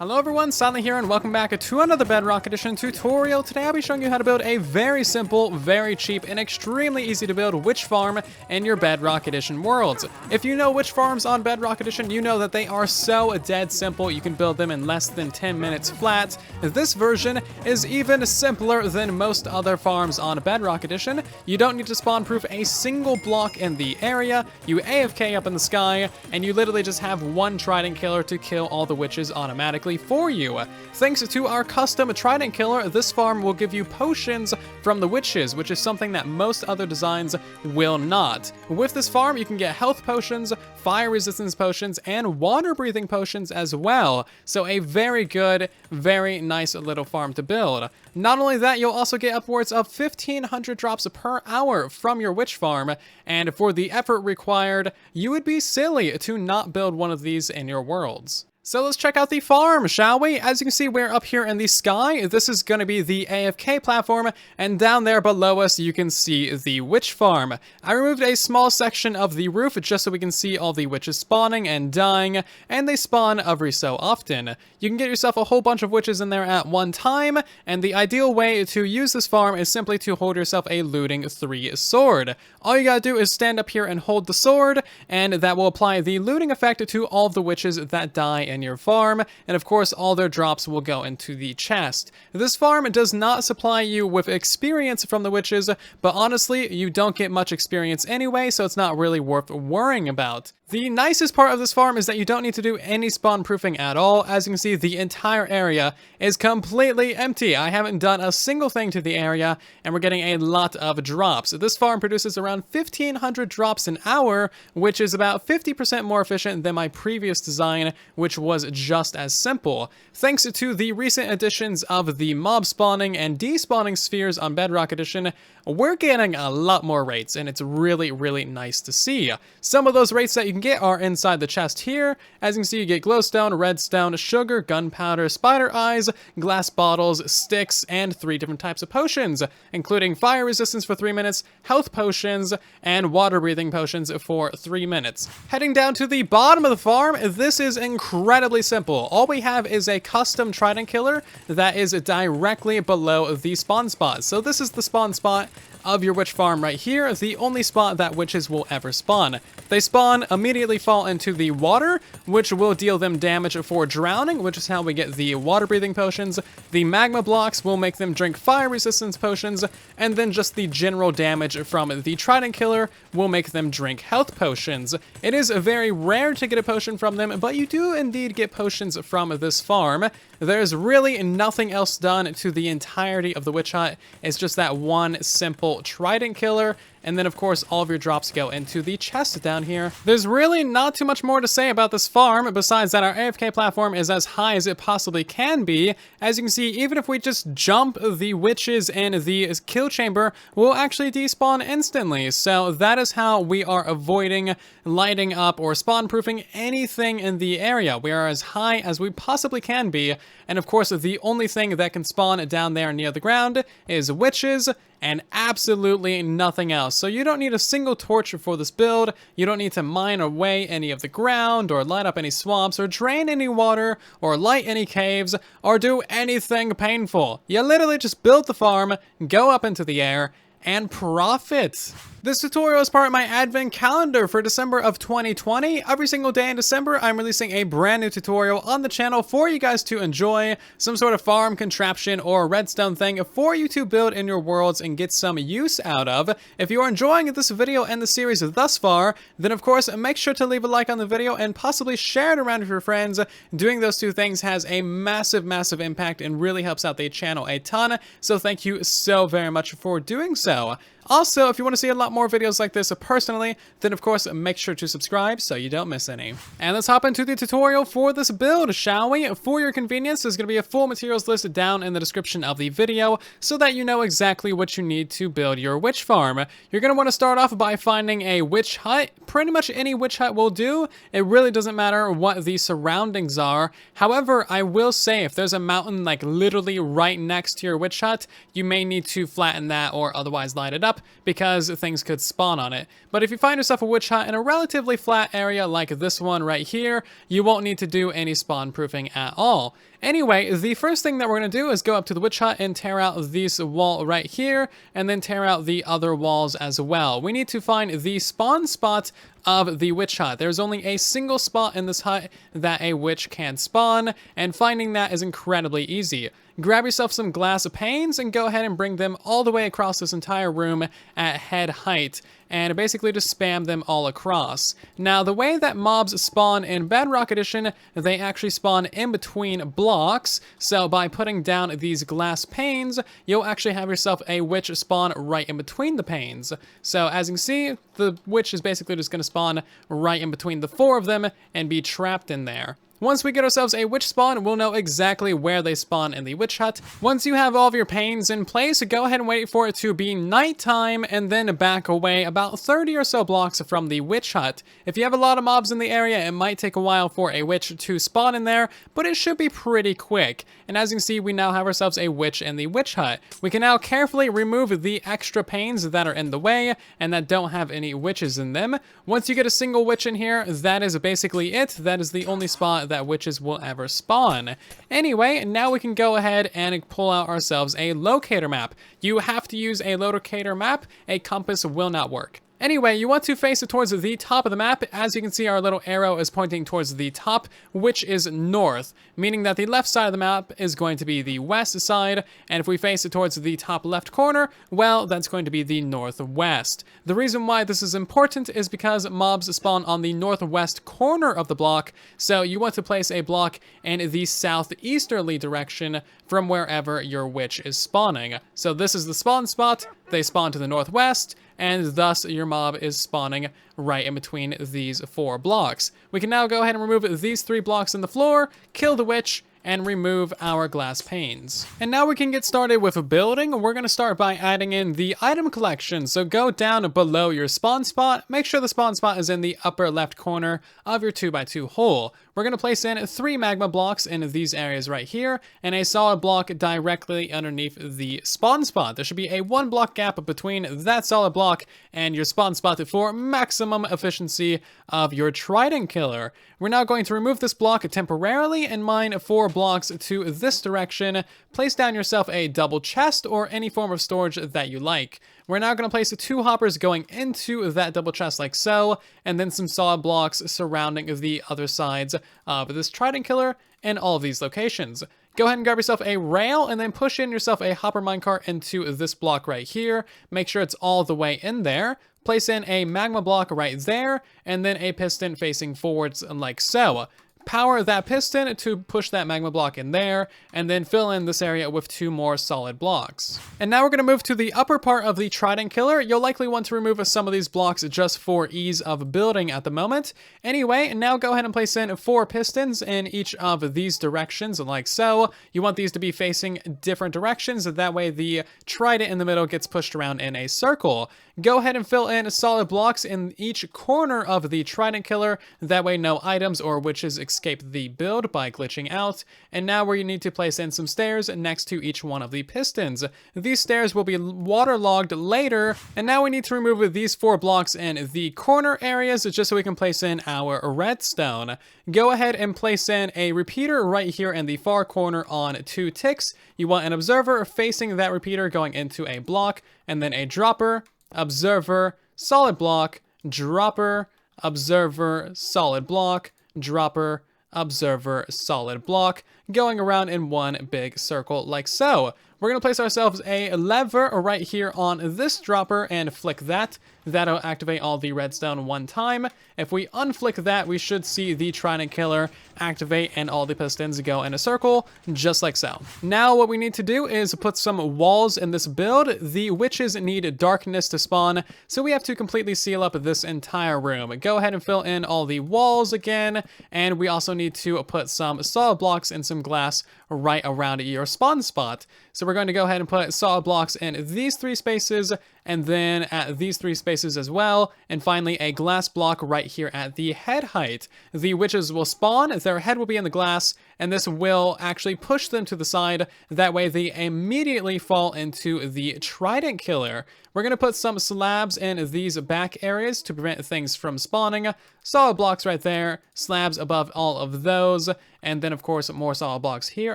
Hello everyone, Silent here and welcome back to another Bedrock Edition tutorial. Today I'll be showing you how to build a very simple, very cheap, and extremely easy to build witch farm in your Bedrock Edition worlds. If you know witch farms on Bedrock Edition, you know that they are so dead simple. You can build them in less than 10 minutes flat. This version is even simpler than most other farms on Bedrock Edition. You don't need to spawn proof a single block in the area. You AFK up in the sky, and you literally just have one Trident killer to kill all the witches automatically for you. Thanks to our custom Trident killer, this farm will give you potions from the witches, which is something that most other designs will not. With this farm, you can get health potions, fire resistance potions, and water breathing potions as well. So a very good, very nice little farm to build. Not only that, you'll also get upwards of 1,500 drops per hour from your witch farm, and for the effort required, you would be silly to not build one of these in your worlds. So let's check out the farm, shall we? As you can see, we're up here in the sky. This is going to be the AFK platform, and down there below us, you can see the witch farm. I removed a small section of the roof just so we can see all the witches spawning and dying, and they spawn every so often. You can get yourself a whole bunch of witches in there at one time, and the ideal way to use this farm is simply to hold yourself a looting 3 sword. All you gotta do is stand up here and hold the sword, and that will apply the looting effect to all of the witches that die in your farm, and of course all their drops will go into the chest. This farm does not supply you with experience from the witches, but honestly, you don't get much experience anyway, so it's not really worth worrying about. The nicest part of this farm is that you don't need to do any spawn proofing at all. As you can see, the entire area is completely empty. I haven't done a single thing to the area, and we're getting a lot of drops. This farm produces around 1,500 drops an hour, which is about 50% more efficient than my previous design, which was just as simple. Thanks to the recent additions of the mob spawning and despawning spheres on Bedrock Edition, we're getting a lot more rates, and it's really, really nice to see. Some of those rates that you can get are inside the chest here. As you can see, you get glowstone, redstone, sugar, gunpowder, spider eyes, glass bottles, sticks, and 3 different types of potions, including fire resistance for 3 minutes, health potions, and water breathing potions for 3 minutes. Heading down to the bottom of the farm, this is incredibly simple. All we have is a custom Trident killer that is directly below the spawn spot. So this is the spawn spot of your witch farm right here, the only spot that witches will ever spawn. They spawn, immediately fall into the water, which will deal them damage for drowning, which is how we get the water breathing potions. The magma blocks will make them drink fire resistance potions, and then just the general damage from the Trident killer will make them drink health potions. It is very rare to get a potion from them, but you do indeed get potions from this farm. There's really nothing else done to the entirety of the witch hut. It's just that one simple Trident killer, and then of course all of your drops go into the chest down here. There's really not too much more to say about this farm besides that our AFK platform is as high as it possibly can be. As you can see, even if we just jump the witches in the kill chamber, we'll actually despawn instantly. So that is how we are avoiding lighting up or spawn proofing anything in the area. We are as high as we possibly can be, and of course the only thing that can spawn down there near the ground is witches and absolutely nothing else. So you don't need a single torch for this build. You don't need to mine away any of the ground or light up any swamps or drain any water or light any caves or do anything painful. You literally just build the farm, go up into the air, and profit. This tutorial is part of my advent calendar for December of 2020. Every single day in December, I'm releasing a brand new tutorial on the channel for you guys to enjoy, some sort of farm contraption or redstone thing for you to build in your worlds and get some use out of. If you are enjoying this video and the series thus far, then of course make sure to leave a like on the video and possibly share it around with your friends. Doing those two things has a massive, massive impact and really helps out the channel a ton, so thank you so very much for doing so. Also, if you want to see a lot more videos like this personally, then of course make sure to subscribe so you don't miss any. And let's hop into the tutorial for this build, shall we? For your convenience, there's going to be a full materials list down in the description of the video so that you know exactly what you need to build your witch farm. You're going to want to start off by finding a witch hut. Pretty much any witch hut will do. It really doesn't matter what the surroundings are. However, I will say if there's a mountain like literally right next to your witch hut, you may need to flatten that or otherwise light it up. map because things could spawn on it. But if you find yourself a witch hut in a relatively flat area like this one right here, you won't need to do any spawn proofing at all. Anyway, the first thing that we're going to do is go up to the witch hut and tear out this wall right here, and then tear out the other walls as well. We need to find the spawn spot of the witch hut. There's only a single spot in this hut that a witch can spawn, and finding that is incredibly easy. Grab yourself some glass panes and go ahead and bring them all the way across this entire room at head height, and basically just spam them all across. Now, the way that mobs spawn in Bedrock Edition, they actually spawn in between blocks, so by putting down these glass panes, you'll actually have yourself a witch spawn right in between the panes. So as you can see, the witch is basically just going to spawn right in between the four of them and be trapped in there. Once we get ourselves a witch spawn, we'll know exactly where they spawn in the witch hut. Once you have all of your panes in place, go ahead and wait for it to be nighttime and then back away about 30 or so blocks from the witch hut. If you have a lot of mobs in the area, it might take a while for a witch to spawn in there, but it should be pretty quick. And as you can see, we now have ourselves a witch in the witch hut. We can now carefully remove the extra panes that are in the way and that don't have any witches in them. Once you get a single witch in here, that is basically it. That is the only spot that witches will ever spawn. Anyway, now we can go ahead and pull out ourselves a locator map. You have to use a locator map. A compass will not work. Anyway, you want to face it towards the top of the map. As you can see, our little arrow is pointing towards the top, which is north, meaning that the left side of the map is going to be the west side, and if we face it towards the top left corner, well, that's going to be the northwest. The reason why this is important is because mobs spawn on the northwest corner of the block, so you want to place a block in the southeasterly direction from wherever your witch is spawning. So this is the spawn spot. They spawn to the northwest, and thus your mob is spawning right in between these four blocks. We can now go ahead and remove these 3 blocks in the floor, kill the witch, and remove our glass panes. And now we can get started with building. We're going to start by adding in the item collection. So go down below your spawn spot. Make sure the spawn spot is in the upper left corner of your 2x2 hole. We're going to place in 3 magma blocks in these areas right here, and a solid block directly underneath the spawn spot. There should be a 1 block gap between that solid block and your spawn spot for maximum efficiency of your Trident killer. We're now going to remove this block temporarily and mine 4 blocks to this direction. Place down yourself a double chest or any form of storage that you like. We're now going to place 2 hoppers going into that double chest like so, and then some solid blocks surrounding the other sides of this Trident killer in all of these locations. Go ahead and grab yourself a rail and then push in yourself a hopper minecart into this block right here. Make sure it's all the way in there. Place in a magma block right there, and then a piston facing forwards like so. Power that piston to push that magma block in there, and then fill in this area with 2 more solid blocks. And now we're going to move to the upper part of the Trident killer. You'll likely want to remove some of these blocks just for ease of building at the moment. Anyway, now go ahead and place in 4 pistons in each of these directions like so. You want these to be facing different directions, that way the Trident in the middle gets pushed around in a circle. Go ahead and fill in solid blocks in each corner of the Trident killer, that way no items or witches escape the build by glitching out. And now where you need to place in some stairs next to each one of the pistons. These stairs will be waterlogged later, and now we need to remove these 4 blocks in the corner areas just so we can place in our redstone. Go ahead and place in a repeater right here in the far corner on 2 ticks. You want an observer facing that repeater going into a block, and then a dropper, observer, solid block, dropper, observer, solid block, dropper, observer, solid block, going around in one big circle like so. We're going to place ourselves a lever right here on this dropper and flick that. That'll activate all the redstone 1 time. If we unflick that, we should see the Trident killer activate and all the pistons go in a circle, just like so. Now what we need to do is put some walls in this build. The witches need darkness to spawn, so we have to completely seal up this entire room. Go ahead and fill in all the walls again, and we also need to put some solid blocks and some glass right around your spawn spot. So we're going to go ahead and put solid blocks in these 3 spaces, and then at these 3 spaces as well, and finally a glass block right here at the head height. The witches will spawn, their head will be in the glass, and this will actually push them to the side. That way they immediately fall into the Trident killer. We're going to put some slabs in these back areas to prevent things from spawning. Solid blocks right there, slabs above all of those, and then of course more solid blocks here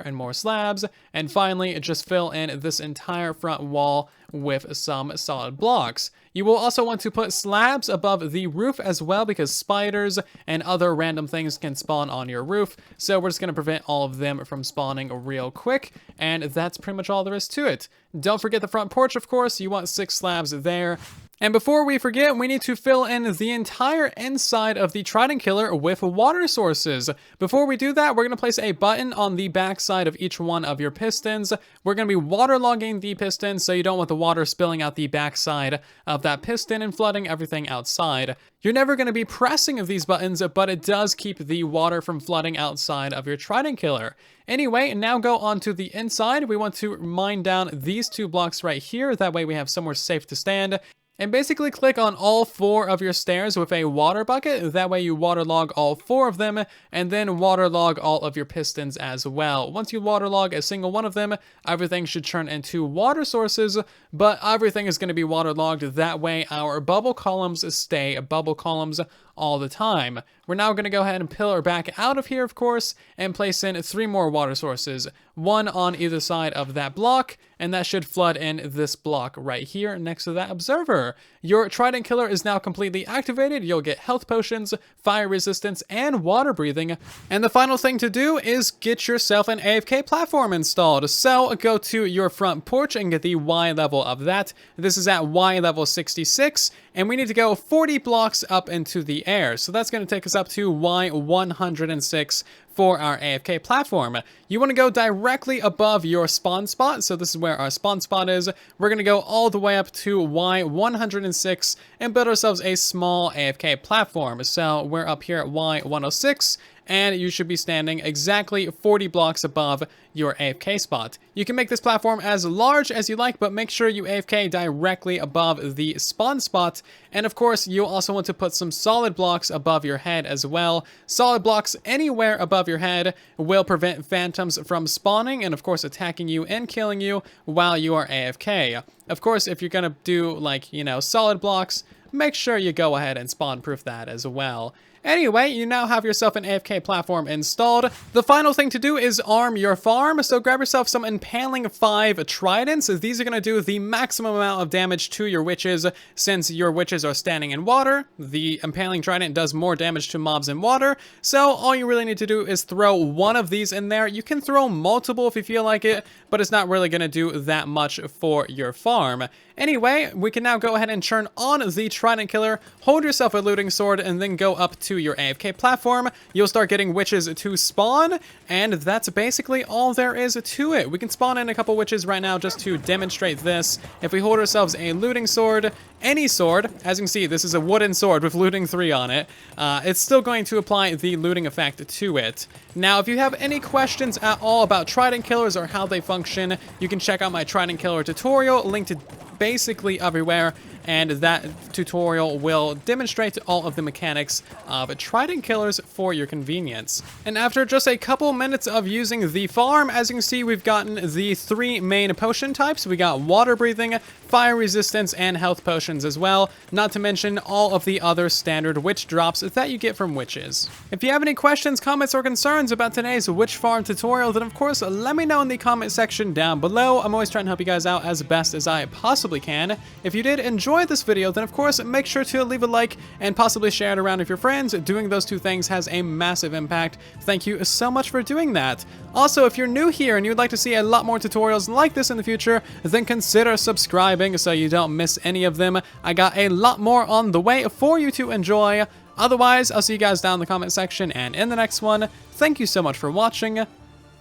and more slabs, and finally just fill in this entire front wall with some solid blocks. You will also want to put slabs above the roof as well, because spiders and other random things can spawn on your roof. So we're just going to prevent all of them from spawning real quick, and that's pretty much all there is to it. Don't forget the front porch, of course. You want 6 slabs there. And before we forget, we need to fill in the entire inside of the Trident killer with water sources. Before we do that, we're going to place a button on the back side of each one of your pistons. We're going to be waterlogging the piston, so you don't want the water spilling out the back side of that piston and flooding everything outside. You're never going to be pressing these buttons, but it does keep the water from flooding outside of your Trident killer. Anyway, now go on to the inside. We want to mine down these 2 blocks right here. That way we have somewhere safe to stand. And basically click on all 4 of your stairs with a water bucket. That way you waterlog all 4 of them, and then waterlog all of your pistons as well. Once you waterlog a single one of them, everything should turn into water sources, but everything is going to be waterlogged. That way our bubble columns stay bubble columns all the time. We're now going to go ahead and pillar back out of here, of course, and place in 3 more water sources, 1 on either side of that block, and that should flood in this block right here next to that observer. Your Trident killer is now completely activated. You'll get health potions, fire resistance, and water breathing. And the final thing to do is get yourself an AFK platform installed. So go to your front porch and get the Y level of that. This is at Y level 66, and we need to go 40 blocks up into the air. So that's going to take us up to Y 106 for our AFK platform. You want to go directly above your spawn spot. So this is where our spawn spot is. We're going to go all the way up to Y 106 and build ourselves a small AFK platform. So we're up here at Y 106. And you should be standing exactly 40 blocks above your AFK spot. You can make this platform as large as you like, but make sure you AFK directly above the spawn spot. And of course, you'll also want to put some solid blocks above your head as well. Solid blocks anywhere above your head will prevent phantoms from spawning and of course attacking you and killing you while you are AFK. Of course, if you're gonna do like, solid blocks, make sure you go ahead and spawn proof that as well. Anyway, you now have yourself an AFK platform installed. The final thing to do is arm your farm. So grab yourself some Impaling 5 Tridents. These are going to do the maximum amount of damage to your witches since your witches are standing in water. The Impaling Trident does more damage to mobs in water. So all you really need to do is throw 1 of these in there. You can throw multiple if you feel like it, but it's not really going to do that much for your farm. Anyway, we can now go ahead and turn on the Trident killer, hold yourself a looting sword, and then go up to your AFK platform. You'll start getting witches to spawn, and that's basically all there is to it. We can spawn in a couple witches right now just to demonstrate this. If we hold ourselves a looting sword, any sword, as you can see, this is a wooden sword with looting 3 on it, it's still going to apply the looting effect to it. Now, if you have any questions at all about Trident killers or how they function, you can check out my Trident killer tutorial, linked basically everywhere, and that tutorial will demonstrate all of the mechanics of Trident killers for your convenience. And after just a couple minutes of using the farm, as you can see, we've gotten the 3 main potion types. We got water breathing, fire resistance, and health potions as well, not to mention all of the other standard witch drops that you get from witches. If you have any questions, comments, or concerns about today's witch farm tutorial, then of course let me know in the comment section down below. I'm always trying to help you guys out as best as I possibly can. If you did enjoy this video, then of course make sure to leave a like and possibly share it around with your friends. Doing those 2 things has a massive impact. Thank you so much for doing that. Also, if you're new here and you'd like to see a lot more tutorials like this in the future, then consider subscribing so you don't miss any of them. I got a lot more on the way for you to enjoy. Otherwise, I'll see you guys down in the comment section and in the next one. Thank you so much for watching,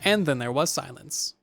and then there was silence.